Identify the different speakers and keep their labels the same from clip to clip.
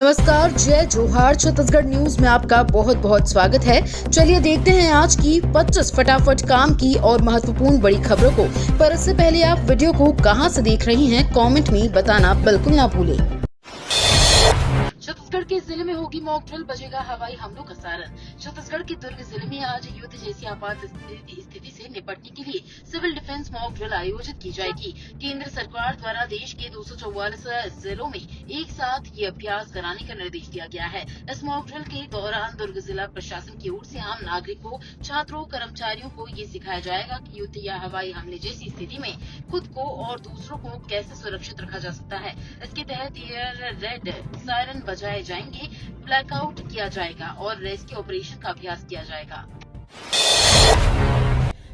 Speaker 1: नमस्कार, जय जोहार। छत्तीसगढ़ न्यूज में आपका बहुत बहुत स्वागत है। चलिए देखते हैं आज की 25 फटाफट काम की और महत्वपूर्ण बड़ी खबरों को। पर इससे पहले आप वीडियो को कहां से देख रही हैं, कमेंट में बताना बिल्कुल ना भूलें। छत्तीसगढ़ के जिले में होगी मॉक ड्रिल, बजेगा हवाई हमलों का सारन। छत्तीसगढ़ के दुर्ग जिले में आज युद्ध जैसी आपात स्थिति से निपटने के लिए सिविल डिफेंस मॉक ड्रिल आयोजित की जाएगी। केंद्र सरकार द्वारा देश के 244 जिलों में एक साथ ये अभ्यास कराने का निर्देश दिया गया है। इस मॉक ड्रिल के दौरान दुर्ग जिला प्रशासन की ओर से आम नागरिकों, छात्रों, कर्मचारियों को ये सिखाया जाएगा कि युद्ध या हवाई हमले जैसी स्थिति में खुद को और दूसरों को कैसे सुरक्षित रखा जा सकता है। इसके तहत एयर रेड सायरन बजाए जाएंगे, ब्लैकआउट किया जाएगा और रेस्क्यू ऑपरेशन का अभ्यास किया जाएगा।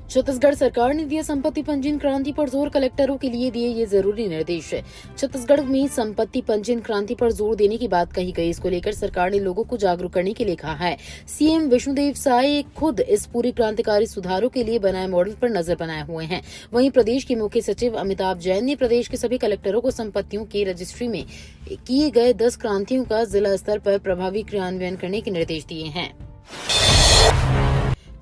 Speaker 1: छत्तीसगढ़ सरकार ने दिया संपत्ति पंजीयन क्रांति पर जोर, कलेक्टरों के लिए दिए ये जरूरी निर्देश। छत्तीसगढ़ में संपत्ति पंजीयन क्रांति पर जोर देने की बात कही गई। इसको लेकर सरकार ने लोगों को जागरूक करने के लिए कहा है। सीएम विष्णुदेव साय खुद इस पूरी क्रांतिकारी सुधारों के लिए बनाए मॉडल पर नजर बनाए हुए हैं। वहीं प्रदेश के मुख्य सचिव अमिताभ जैन ने प्रदेश के सभी कलेक्टरों को संपत्तियों के रजिस्ट्री में किए गए 10 क्रांतियों का जिला स्तर पर प्रभावी क्रियान्वयन करने के निर्देश दिए हैं।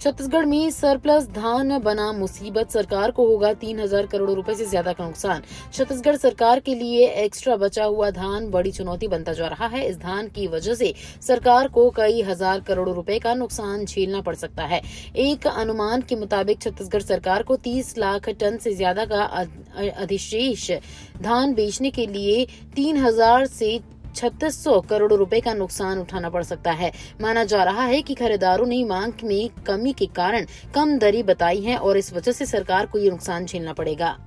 Speaker 1: छत्तीसगढ़ में सरप्लस धान बना मुसीबत, सरकार को होगा 3,000 करोड़ रुपए से ज्यादा का नुकसान। छत्तीसगढ़ सरकार के लिए एक्स्ट्रा बचा हुआ धान बड़ी चुनौती बनता जा रहा है। इस धान की वजह से सरकार को कई हजार करोड़ रुपए का नुकसान झेलना पड़ सकता है। एक अनुमान के मुताबिक छत्तीसगढ़ सरकार को 30 लाख टन से ज्यादा का अधिशेष धान बेचने के लिए 3,000 से 3,600 करोड़ रुपए का नुकसान उठाना पड़ सकता है। माना जा रहा है कि खरीदारों ने मांग में कमी के कारण कम दरें बताई हैं और इस वजह से सरकार को ये नुकसान झेलना पड़ेगा।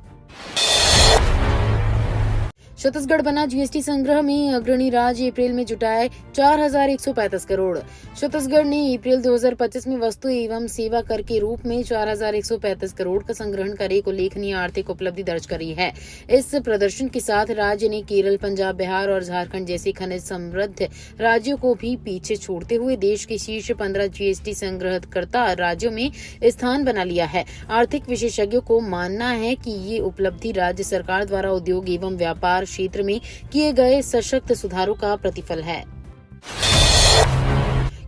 Speaker 1: छत्तीसगढ़ बना जीएसटी संग्रह में अग्रणी राज्य, अप्रैल में जुटाए 4,135 करोड़। छत्तीसगढ़ ने अप्रैल 2025 में वस्तु एवं सेवा कर के रूप में 4,135 करोड़ का संग्रहण कर एक उल्लेखनीय आर्थिक उपलब्धि दर्ज करी है। इस प्रदर्शन के साथ राज्य ने केरल, पंजाब, बिहार और झारखंड जैसे खनिज समृद्ध राज्यों को भी पीछे छोड़ते हुए देश के शीर्ष 15 जीएसटी संग्रहकर्ता राज्यों में स्थान बना लिया है। आर्थिक विशेषज्ञों को मानना है कि ये उपलब्धि राज्य सरकार द्वारा उद्योग एवं व्यापार क्षेत्र में किए गए सशक्त सुधारों का प्रतिफल है।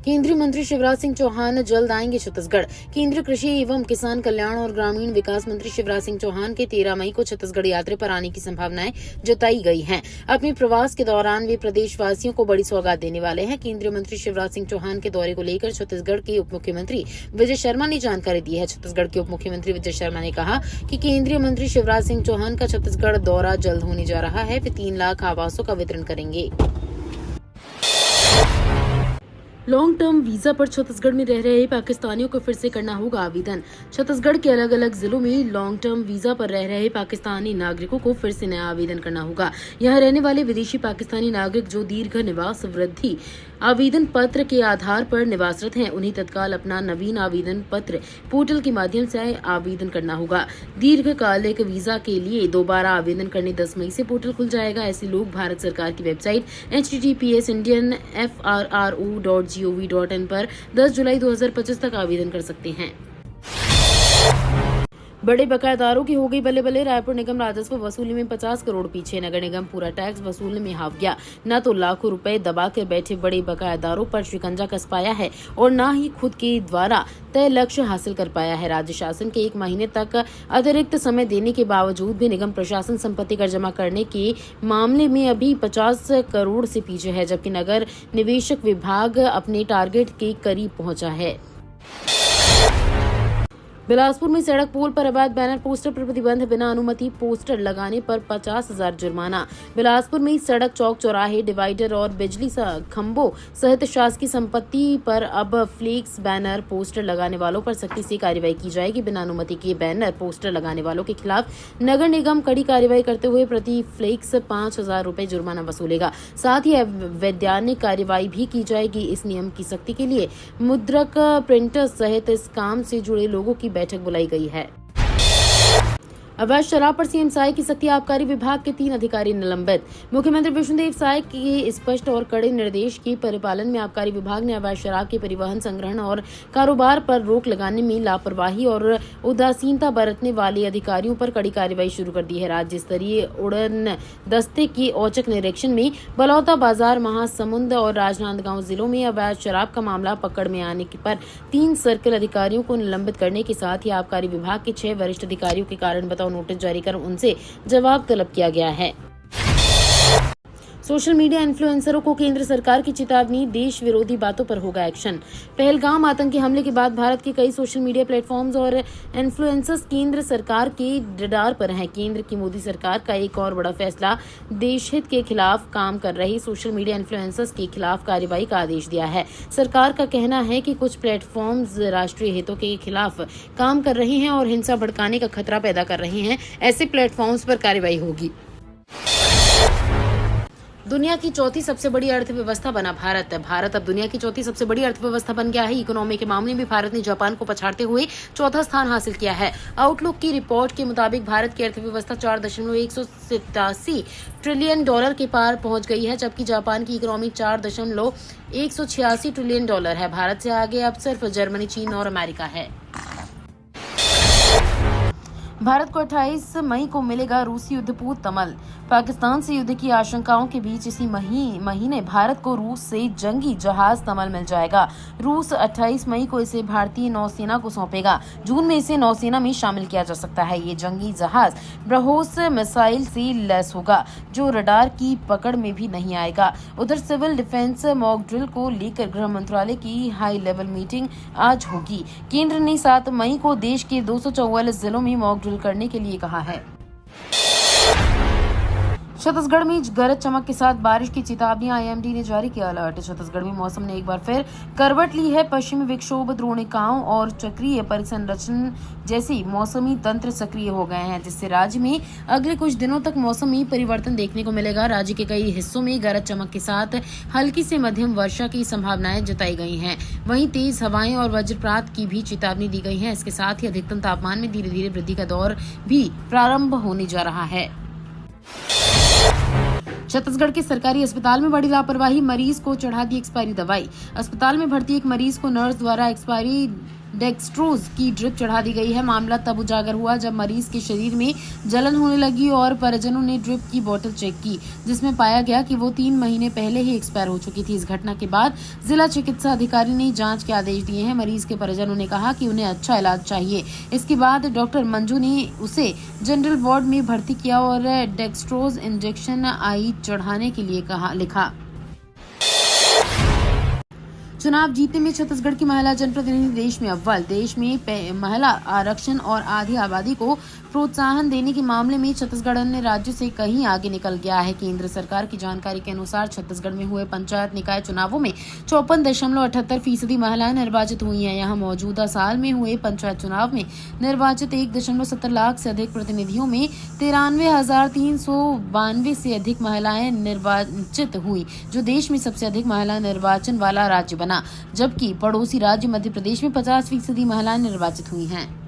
Speaker 1: केंद्रीय मंत्री शिवराज सिंह चौहान जल्द आएंगे छत्तीसगढ़। केंद्रीय कृषि एवं किसान कल्याण और ग्रामीण विकास मंत्री शिवराज सिंह चौहान के 13 मई को छत्तीसगढ़ यात्रा पर आने की संभावनाएं जताई गई हैं। अपने प्रवास के दौरान वे प्रदेशवासियों को बड़ी सौगात देने वाले हैं। केंद्रीय मंत्री शिवराज सिंह चौहान के दौरे को लेकर छत्तीसगढ़ के उप मुख्यमंत्री विजय शर्मा ने जानकारी दी है। छत्तीसगढ़ के उप मुख्यमंत्री विजय शर्मा ने कहा कि केंद्रीय मंत्री शिवराज सिंह चौहान का छत्तीसगढ़ दौरा जल्द होने जा रहा है। वे 3 लाख आवासों का वितरण करेंगे। लॉन्ग टर्म वीजा पर छत्तीसगढ़ में रह रहे पाकिस्तानियों को फिर से करना होगा आवेदन। छत्तीसगढ़ के अलग अलग जिलों में लॉन्ग टर्म वीजा पर रह रहे पाकिस्तानी नागरिकों को फिर से नया आवेदन करना होगा। यहां रहने वाले विदेशी पाकिस्तानी नागरिक जो दीर्घ निवास वृद्धि आवेदन पत्र के आधार पर निवासरत हैं, उन्हें तत्काल अपना नवीन आवेदन पत्र पोर्टल के माध्यम से आवेदन करना होगा। दीर्घकालिक वीजा के लिए दोबारा आवेदन करने 10 मई से पोर्टल खुल जाएगा। ऐसे लोग भारत सरकार की वेबसाइट https://indianfrro.gov.in पर 10 जुलाई 2025 तक आवेदन कर सकते हैं। बड़े बकायेदारों की हो गई बल्ले बल्ले। रायपुर निगम राजस्व वसूली में 50 करोड़ पीछे। नगर निगम पूरा टैक्स वसूलने में हाफ गया। न तो लाखों रुपए दबा कर बैठे बड़े बकायेदारों पर शिकंजा कस पाया है और न ही खुद के द्वारा तय लक्ष्य हासिल कर पाया है। राज्य शासन के 1 महीने तक अतिरिक्त समय देने के बावजूद भी निगम प्रशासन संपत्ति कर जमा करने के मामले में अभी 50 करोड़ से पीछे है, जबकि नगर निवेशक विभाग अपने टारगेट के करीब पहुंचा है। बिलासपुर में सड़क पोल पर अवैध बैनर पोस्टर पर प्रतिबंध, बिना अनुमति पोस्टर लगाने पर 50,000 जुर्माना। बिलासपुर में सड़क, चौक, चौराहे, डिवाइडर और बिजली खंभों सहित शासकीय संपत्ति पर अब फ्लेक्स, बैनर, पोस्टर लगाने वालों पर सख्ती से कार्रवाई की जाएगी। बिना अनुमति के बैनर, पोस्टर लगाने वालों के खिलाफ नगर निगम कड़ी कार्रवाई करते हुए प्रति फ्लेक्स 5,000 रुपए जुर्माना वसूलेगा। साथ ही वैधानिक कार्रवाई भी की जाएगी। इस नियम की सख्ती के लिए मुद्रक, प्रिंटर सहित इस काम से जुड़े लोगों की बैठक बुलाई गई है। अवैध शराब पर सीएम साय की सख्ती, आबकारी विभाग के 3 अधिकारी निलंबित। मुख्यमंत्री विष्णुदेव साय के स्पष्ट और कड़े निर्देश के परिपालन में आबकारी विभाग ने अवैध शराब के परिवहन, संग्रहण और कारोबार पर रोक लगाने में लापरवाही और उदासीनता बरतने वाले अधिकारियों पर कड़ी कार्रवाई शुरू कर दी है। राज्य स्तरीय उड़न दस्ते के औचक निरीक्षण में बलौदा बाजार, महासमुंद और राजनांदगांव जिलों में अवैध शराब का मामला पकड़ में आने पर 3 सर्किल अधिकारियों को निलंबित करने के साथ ही आबकारी विभाग के 6 वरिष्ठ अधिकारियों के कारण बताओ नोटिस जारी कर उनसे जवाब तलब किया गया है। सोशल मीडिया इन्फ्लुएंसरों को केंद्र सरकार की चेतावनी, देश विरोधी बातों पर होगा एक्शन। पहलगाम आतंकी हमले के बाद भारत के कई सोशल मीडिया प्लेटफॉर्म्स और इन्फ्लुएंसर्स केंद्र सरकार के रडार पर हैं। केंद्र की मोदी सरकार का एक और बड़ा फैसला, देशहित के खिलाफ काम कर रहे सोशल मीडिया इन्फ्लुएंसर्स के खिलाफ कार्रवाई का आदेश दिया है। सरकार का कहना है कि कुछ प्लेटफॉर्म्स राष्ट्रीय हितों के खिलाफ काम कर रहे हैं और हिंसा भड़काने का खतरा पैदा कर रहे हैं। ऐसे प्लेटफॉर्म्स पर कार्रवाई होगी। दुनिया की चौथी सबसे बड़ी अर्थव्यवस्था बना भारत। भारत अब दुनिया की चौथी सबसे बड़ी अर्थव्यवस्था बन गया है। इकोनॉमी के मामले में भारत ने जापान को पछाड़ते हुए चौथा स्थान हासिल किया है। आउटलुक की रिपोर्ट के मुताबिक भारत की अर्थव्यवस्था $4.187 ट्रिलियन के पार पहुंच गई है, जबकि जापान की इकोनॉमी $4.186 ट्रिलियन है। भारत से आगे अब सिर्फ जर्मनी, चीन और अमेरिका है। भारत को 28 मई को मिलेगा रूसी युद्धपूर्व तमल। पाकिस्तान से युद्ध की आशंकाओं के बीच इसी महीने भारत को रूस से जंगी जहाज तमल मिल जाएगा। रूस 28 मई को इसे भारतीय नौसेना को सौंपेगा। जून में इसे नौसेना में शामिल किया जा सकता है। ये जंगी जहाज ब्रह्मोस मिसाइल से लैस होगा, जो रडार की पकड़ में भी नहीं आएगा। उधर सिविल डिफेंस मॉक ड्रिल को लेकर गृह मंत्रालय की हाई लेवल मीटिंग आज होगी। केंद्र ने 7 मई को देश के 244 जिलों में मॉक ड्रिल करने के लिए कहा है। छत्तीसगढ़ में गरज चमक के साथ बारिश की चेतावनी, आईएमडी ने जारी किया अलर्ट। छत्तीसगढ़ में मौसम ने एक बार फिर करवट ली है। पश्चिमी विक्षोभ, द्रोणिकाओं और चक्रीय परिसंरचना जैसे मौसमी तंत्र सक्रिय हो गए हैं, जिससे राज्य में अगले कुछ दिनों तक मौसम में परिवर्तन देखने को मिलेगा। राज्य के कई हिस्सों में गरज चमक के साथ हल्की से मध्यम वर्षा की संभावनाएं जताई गई हैं। वहीं तेज हवाएं और वज्रपात की भी चेतावनी दी गई है। इसके साथ ही अधिकतम तापमान में धीरे धीरे वृद्धि का दौर भी प्रारंभ होने जा रहा है। छत्तीसगढ़ के सरकारी अस्पताल में बड़ी लापरवाही, मरीज को चढ़ा दी एक्सपायरी दवाई। अस्पताल में भर्ती एक मरीज को नर्स द्वारा एक्सपायरी डेक्सट्रोज की ड्रिप चढ़ा दी गई है। मामला तब उजागर हुआ जब मरीज के शरीर में जलन होने लगी और परिजनों ने ड्रिप की बोतल चेक की, जिसमें पाया गया कि वो 3 महीने पहले ही एक्सपायर हो चुकी थी। इस घटना के बाद जिला चिकित्सा अधिकारी ने जांच के आदेश दिए हैं। मरीज के परिजनों ने कहा कि उन्हें अच्छा इलाज चाहिए। इसके बाद डॉक्टर मंजू ने उसे जनरल वार्ड में भर्ती किया और डेक्सट्रोज इंजेक्शन आई चढ़ाने के लिए लिखा। चुनाव जीतने में छत्तीसगढ़ की महिला जनप्रतिनिधि देश में अव्वल। देश में महिला आरक्षण और आधी आबादी को प्रोत्साहन देने के मामले में छत्तीसगढ़ अन्य राज्यों से कहीं आगे निकल गया है। केंद्र सरकार की जानकारी के अनुसार छत्तीसगढ़ में हुए पंचायत निकाय चुनावों में 54.78% महिलाएं निर्वाचित हुई हैं। यहाँ मौजूदा साल में हुए पंचायत चुनाव में निर्वाचित 1.70 लाख से अधिक प्रतिनिधियों में 93,392 से अधिक महिलाएं निर्वाचित हुई, जो देश में सबसे अधिक महिला निर्वाचन वाला राज्य बना। जबकि पड़ोसी राज्य मध्य प्रदेश में 50% महिलाएं निर्वाचित हुई हैं।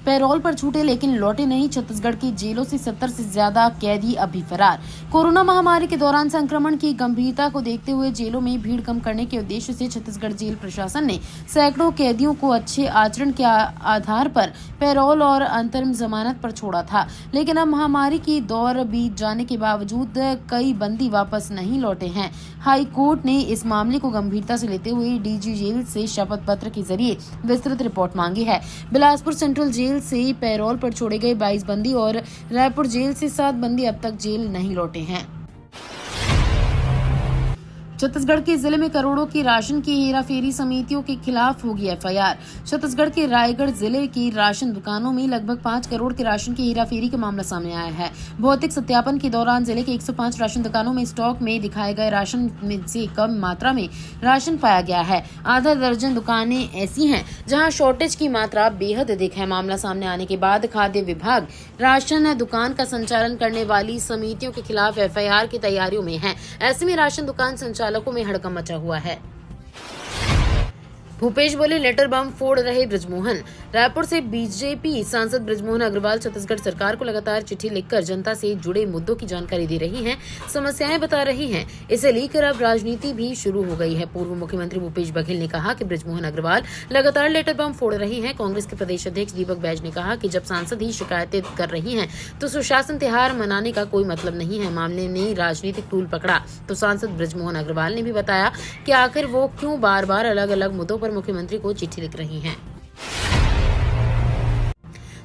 Speaker 1: पैरोल पर छूटे लेकिन लौटे नहीं, छत्तीसगढ़ की जेलों से 70 से ज्यादा कैदी अभी फरार। कोरोना महामारी के दौरान संक्रमण की गंभीरता को देखते हुए जेलों में भीड़ कम करने के उद्देश्य से छत्तीसगढ़ जेल प्रशासन ने सैकड़ों कैदियों को अच्छे आचरण के आधार पर पैरोल और अंतरिम जमानत पर छोड़ा था, लेकिन अब महामारी की दौर बीत जाने के बावजूद कई बंदी वापस नहीं लौटे हैं। हाई कोर्ट ने इस मामले को गंभीरता से लेते हुए डीजी जेल से शपथ पत्र के जरिए विस्तृत रिपोर्ट मांगी है। बिलासपुर सेंट्रल जेल से पैरोल पर छोड़े गए 22 बंदी और रायपुर जेल से 7 बंदी अब तक जेल नहीं लौटे हैं। छत्तीसगढ़ के जिले में करोड़ों की राशन की हेराफेरी समितियों के खिलाफ होगी एफआईआर। छत्तीसगढ़ के रायगढ़ जिले की राशन दुकानों में लगभग 5 करोड़ के राशन की हेराफेरी का मामला सामने आया है। भौतिक सत्यापन के दौरान जिले के 105 राशन दुकानों में स्टॉक में दिखाए गए राशन में से कम मात्रा में राशन पाया गया है। आधा दर्जन दुकानें ऐसी हैं जहां शॉर्टेज की मात्रा बेहद अधिक है। मामला सामने आने के बाद खाद्य विभाग राशन दुकान का संचालन करने वाली समितियों के खिलाफ एफआईआर की तैयारियों में है। ऐसे में राशन दुकान संचालकों में हड़कंप मचा हुआ है। भूपेश बोले लेटर बम फोड़ रहे ब्रजमोहन। रायपुर से बीजेपी सांसद ब्रजमोहन अग्रवाल छत्तीसगढ़ सरकार को लगातार चिट्ठी लिखकर जनता से जुड़े मुद्दों की जानकारी दे रही हैं, समस्याएं बता रही हैं। इसे लेकर अब राजनीति भी शुरू हो गई है। पूर्व मुख्यमंत्री भूपेश बघेल ने कहा कि ब्रजमोहन अग्रवाल लगातार लेटर बम फोड़ रही हैं। कांग्रेस के प्रदेश अध्यक्ष दीपक बैज ने कहा कि जब सांसद ही शिकायतें कर रही हैं तो सुशासन त्योहार मनाने का कोई मतलब नहीं है। मामले ने राजनीतिक टूल पकड़ा तो सांसद ब्रजमोहन अग्रवाल ने भी बताया कि आखिर वो क्यों बार बार अलग अलग मुद्दों पर मुख्यमंत्री को चिट्ठी लिख रही हैं।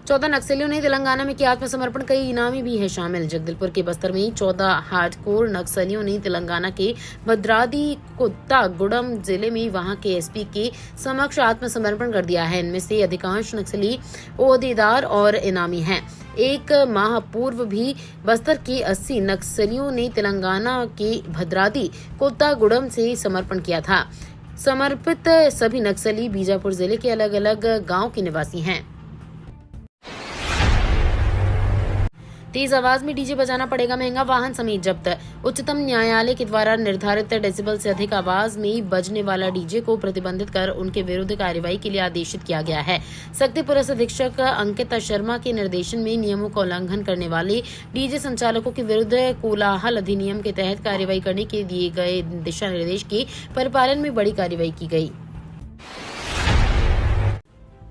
Speaker 1: 14 नक्सलियों ने तेलंगाना में किया आत्मसमर्पण, कई इनामी भी है शामिल। जगदलपुर के बस्तर में 14 हार्डकोर नक्सलियों ने तेलंगाना के भद्राद्री कोत्तागुडम जिले में वहां के एसपी के समक्ष आत्मसमर्पण कर दिया है। इनमें से अधिकांश नक्सली ओहदेदार और इनामी हैं। एक माह पूर्व भी बस्तर के 80 नक्सलियों ने तेलंगाना के भद्राद्री कोत्तागुडम से समर्पण किया था। समर्पित सभी नक्सली बीजापुर जिले के अलग अलग गांव के निवासी हैं। तेज आवाज में डीजे बजाना पड़ेगा महंगा, वाहन समेत जब्त। उच्चतम न्यायालय के द्वारा निर्धारित डेसिबल से अधिक आवाज में बजने वाला डीजे को प्रतिबंधित कर उनके विरुद्ध कार्रवाई के लिए आदेशित किया गया है। सख्ती पुलिस अधीक्षक अंकिता शर्मा के निर्देशन में नियमों का उल्लंघन करने वाले डीजे संचालकों के विरुद्ध कोलाहल अधिनियम के तहत कार्रवाई करने के दिए गए दिशा निर्देश के परिपालन में बड़ी कार्रवाई की गई।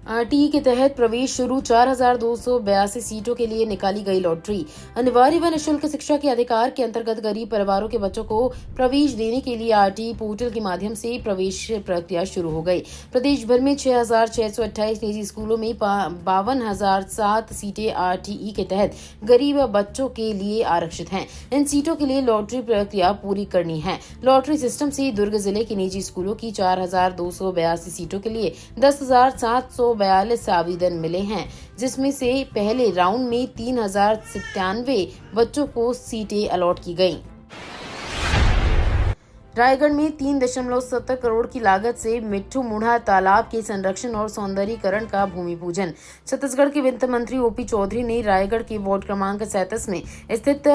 Speaker 1: आरटीई के तहत प्रवेश शुरू, 4,282 सीटों के लिए निकाली गई लॉटरी। अनिवार्य व निःशुल्क शिक्षा के अधिकार के अंतर्गत गरीब परिवारों के बच्चों को प्रवेश देने के लिए आरटीई पोर्टल के माध्यम से प्रवेश प्रक्रिया शुरू हो गई। प्रदेश भर में 6,628 निजी स्कूलों में 52,007 सीटें आरटीई के तहत गरीब बच्चों के लिए आरक्षित हैं। इन सीटों के लिए लॉटरी प्रक्रिया पूरी करनी है। लॉटरी सिस्टम से दुर्ग जिले के निजी स्कूलों की 4,282 सीटों के लिए 10,742 आवेदन मिले हैं, जिसमें से पहले राउंड में 3,097 बच्चों को सीटें अलॉट की गईं। रायगढ़ में 3.70 करोड़ की लागत से मिट्ठू मूढ़ा तालाब के संरक्षण और सौंदर्यीकरण का भूमि पूजन। छत्तीसगढ़ के वित्त मंत्री ओपी चौधरी ने रायगढ़ के वार्ड क्रमांक 37 में स्थित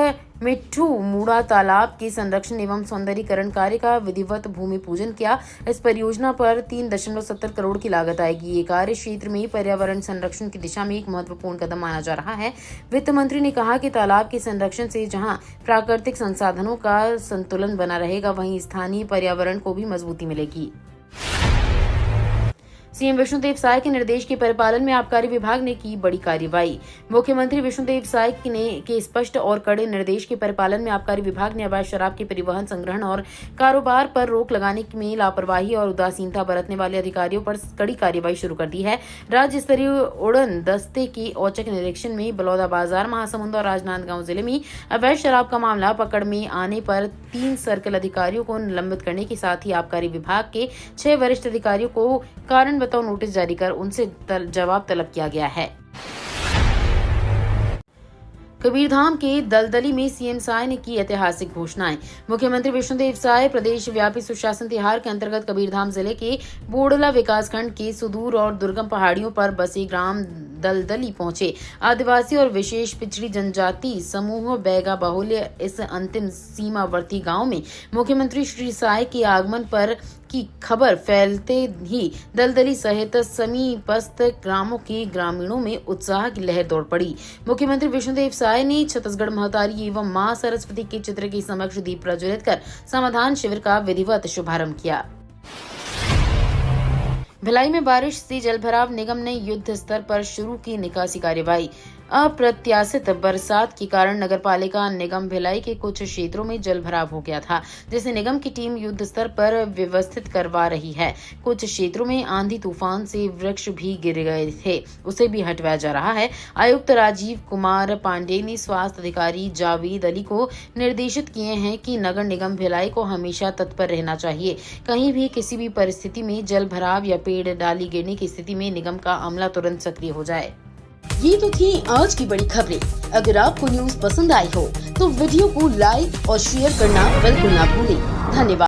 Speaker 1: मिट्ठू मूढ़ा तालाब के संरक्षण एवं सौंदर्यीकरण कार्य का विधिवत भूमि पूजन किया। इस परियोजना पर 3.70 करोड़ की लागत आएगी। ये कार्य क्षेत्र में पर्यावरण संरक्षण की दिशा में एक महत्वपूर्ण कदम माना जा रहा है। वित्त मंत्री ने कहा कि तालाब के संरक्षण से जहां प्राकृतिक संसाधनों का संतुलन बना रहेगा, वहीं स्थानीय पर्यावरण को भी मजबूती मिलेगी। सीएम विष्णुदेव साय के निर्देश के परिपालन में आबकारी विभाग ने की बड़ी कार्रवाई। मुख्यमंत्री विष्णुदेव साय के स्पष्ट और कड़े निर्देश के परिपालन में आबकारी विभाग ने अवैध शराब के परिवहन, संग्रहण और कारोबार पर रोक लगाने में लापरवाही और उदासीनता बरतने वाले अधिकारियों पर कड़ी कार्रवाई शुरू कर दी है। राज्य स्तरीय उड़न दस्ते के औचक निरीक्षण में बलौदाबाजार, महासमुंद और राजनांदगांव जिले में अवैध शराब का मामला पकड़ में आने पर 3 सर्कल अधिकारियों को निलंबित करने के साथ ही आबकारी विभाग के 6 वरिष्ठ अधिकारियों को कारण बताओ नोटिस जारी कर उनसे जवाब तलब किया गया है। कबीरधाम के दलदली में सीएम साय ने की ऐतिहासिक घोषणाएं। मुख्यमंत्री विष्णुदेव साय प्रदेश व्यापी सुशासन त्योहार के अंतर्गत कबीरधाम जिले के बोडला विकासखंड के सुदूर और दुर्गम पहाड़ियों पर बसे ग्राम दलदली पहुंचे। आदिवासी और विशेष पिछड़ी जनजाति समूह बैगा बाहुल्य इस अंतिम सीमावर्ती गांव में मुख्यमंत्री श्री साय के आगमन पर की खबर फैलते ही दलदली सहित समीपस्थ ग्रामों के ग्रामीणों में उत्साह की लहर दौड़ पड़ी। मुख्यमंत्री विष्णुदेव साय ने छत्तीसगढ़ महतारी एवं मां सरस्वती के चित्र के समक्ष दीप प्रज्वलित कर समाधान शिविर का विधिवत शुभारंभ किया। भिलाई में बारिश से जलभराव, निगम ने युद्ध स्तर पर शुरू की निकासी कार्यवाही। अप्रत्याशित बरसात के कारण नगरपालिका निगम भिलाई के कुछ क्षेत्रों में जलभराव हो गया था, जिसे निगम की टीम युद्ध स्तर पर व्यवस्थित करवा रही है। कुछ क्षेत्रों में आंधी तूफान से वृक्ष भी गिर गए थे, उसे भी हटवाया जा रहा है। आयुक्त राजीव कुमार पांडे ने स्वास्थ्य अधिकारी जावेद अली को निर्देशित किए हैं कि नगर निगम भिलाई को हमेशा तत्पर रहना चाहिए। कहीं भी किसी भी परिस्थिति में जलभराव या पेड़ डाली गिरने की स्थिति में निगम का अमला तुरंत सक्रिय हो जाए।
Speaker 2: ये तो थी आज की बड़ी खबरें। अगर आपको न्यूज पसंद आई हो तो वीडियो को लाइक और शेयर करना बिल्कुल ना भूलें। धन्यवाद।